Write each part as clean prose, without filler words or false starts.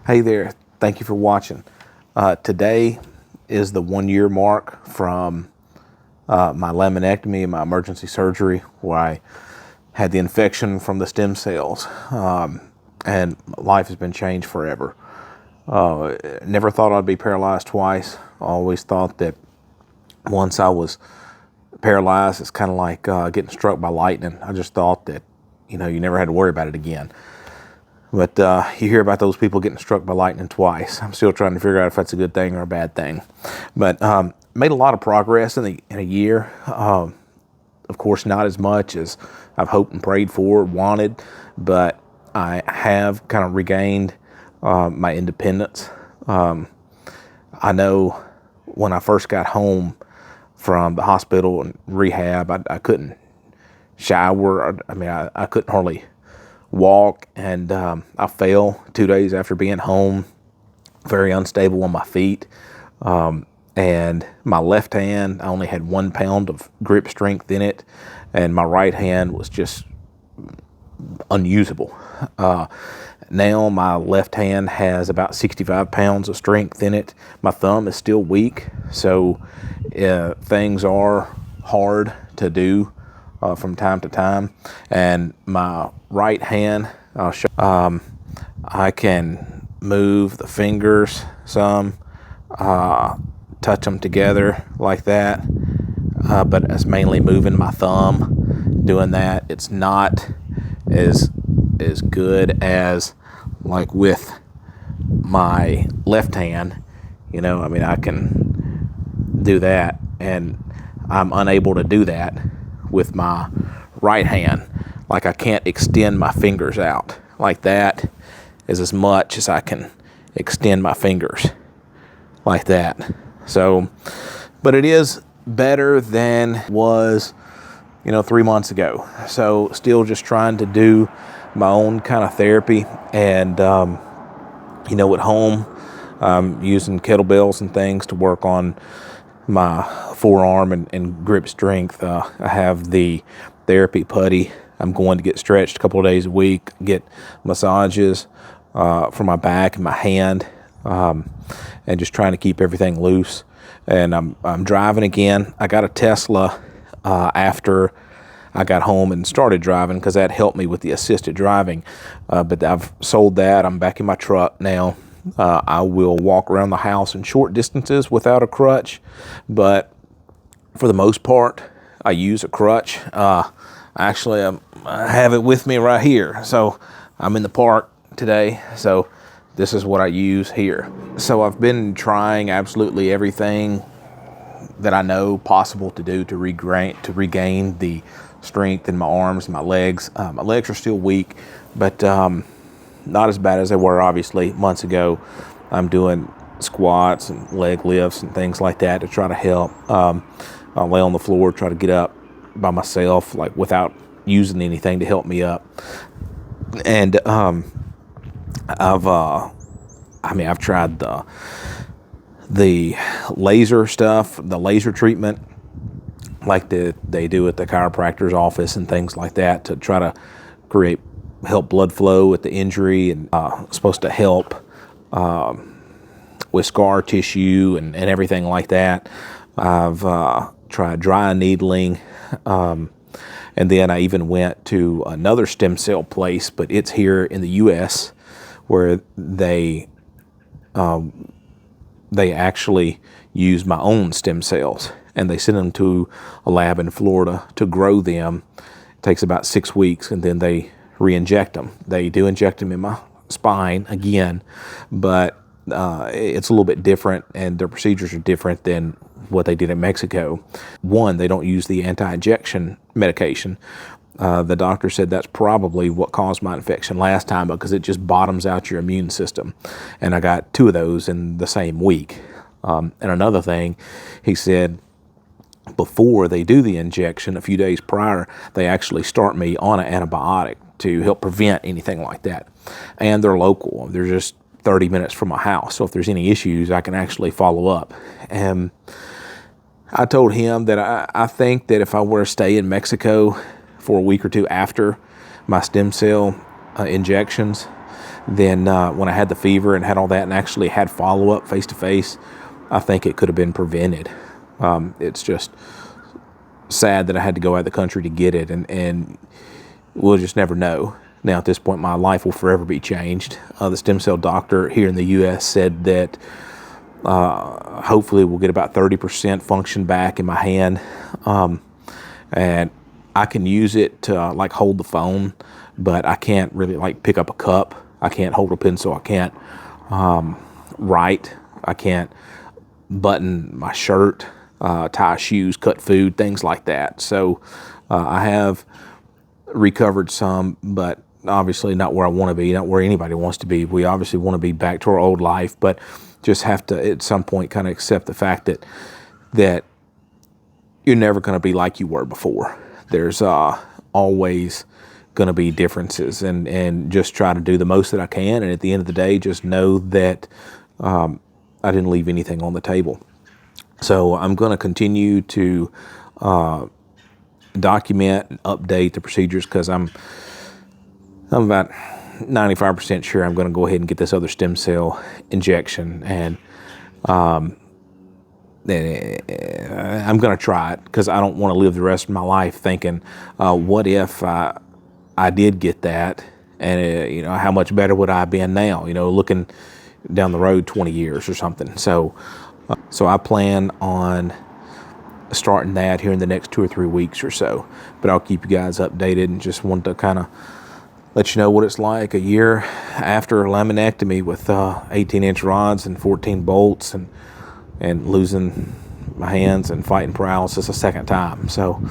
Hey there, thank you for watching. Today is the 1 year mark from my laminectomy and my emergency surgery where I had the infection from the stem cells, and life has been changed forever. Never thought I'd be paralyzed twice. I always thought that once I was paralyzed, it's kind of like getting struck by lightning. I just thought that, you never had to worry about it again. But you hear about those people getting struck by lightning twice. I'm still trying to figure out if that's a good thing or a bad thing. But made a lot of progress in a year. Of course, not as much as I've hoped and prayed for, wanted, but I have kind of regained my independence. I know when I first got home from the hospital and rehab, I couldn't shower. I couldn't hardly walk, and I fell 2 days after being home, very unstable on my feet, and my left hand, I only had 1 pound of grip strength in it, and my right hand was just unusable. Now my left hand has about 65 pounds of strength in it. My thumb is still weak, so things are hard to do from time to time. And my right hand, I'll show, I can move the fingers some, touch them together like that, but it's mainly moving my thumb doing that. It's not as good as like with my left hand. I can do that, and I'm unable to do that with my right hand. Like, I can't extend my fingers out. Like, that is as much as I can extend my fingers like that. So, but it is better than it was 3 months ago. So still just trying to do my own kind of therapy, and at home I'm using kettlebells and things to work on my forearm and grip strength. I have the therapy putty. I'm going to get stretched a couple of days a week, get massages for my back and my hand, and just trying to keep everything loose. And I'm driving again. I got a Tesla after I got home and started driving, because that helped me with the assisted driving. But I've sold that. I'm back in my truck now. I will walk around the house in short distances without a crutch, but for the most part, I use a crutch. Actually, I have it with me right here. So I'm in the park today, so this is what I use here. So I've been trying absolutely everything that I know possible to do to regain the strength in my arms and my legs. My legs are still weak, but not as bad as they were, obviously, months ago. I'm doing squats and leg lifts and things like that to try to help. I'll lay on the floor, try to get up by myself, like without using anything to help me up. And I've tried the laser stuff, the laser treatment, like they do at the chiropractor's office and things like that, to try to help blood flow with the injury, and supposed to help with scar tissue and everything like that. I've tried dry needling, and then I even went to another stem cell place, but it's here in the U.S., where they actually use my own stem cells, and they send them to a lab in Florida to grow them. It takes about 6 weeks, and then they re-inject them. They do inject them in my spine again, but it's a little bit different, and their procedures are different than what they did in Mexico. One, they don't use the anti-injection medication. The doctor said that's probably what caused my infection last time, because it just bottoms out your immune system. And I got 2 of those in the same week. And another thing, he said, before they do the injection, a few days prior, they actually start me on an antibiotic to help prevent anything like that. And they're local. They're just 30 minutes from my house. So if there's any issues, I can actually follow up. And I told him that I think that if I were to stay in Mexico for a week or two after my stem cell injections, then when I had the fever and had all that and actually had follow-up face-to-face, I think it could have been prevented. It's just sad that I had to go out of the country to get it, and we'll just never know. Now, at this point, my life will forever be changed. The stem cell doctor here in the U.S. said that hopefully we'll get about 30% function back in my hand, and I can use it to like hold the phone, but I can't really like pick up a cup. I can't hold a pencil. I can't write. I can't button my shirt, tie shoes, cut food, things like that. So I have recovered some, but obviously not where I want to be, not where anybody wants to be. We obviously want to be back to our old life, but just have to at some point kind of accept the fact that you're never going to be like you were before. There's always going to be differences, and just try to do the most that I can. And at the end of the day, just know that I didn't leave anything on the table. So I'm going to continue to document and update the procedures, because I'm about 95% sure I'm going to go ahead and get this other stem cell injection, and I'm going to try it, because I don't want to live the rest of my life thinking, what if I did get that, and how much better would I have been now? Looking down the road 20 years or something. So I plan on starting that here in the next 2 or 3 weeks or so. But I'll keep you guys updated, and just wanted to kind of let you know what it's like a year after a laminectomy with 18-inch rods and 14 bolts, and losing my hands and fighting paralysis a second time. So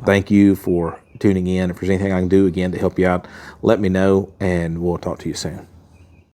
thank you for tuning in. If there's anything I can do again to help you out, let me know, and we'll talk to you soon.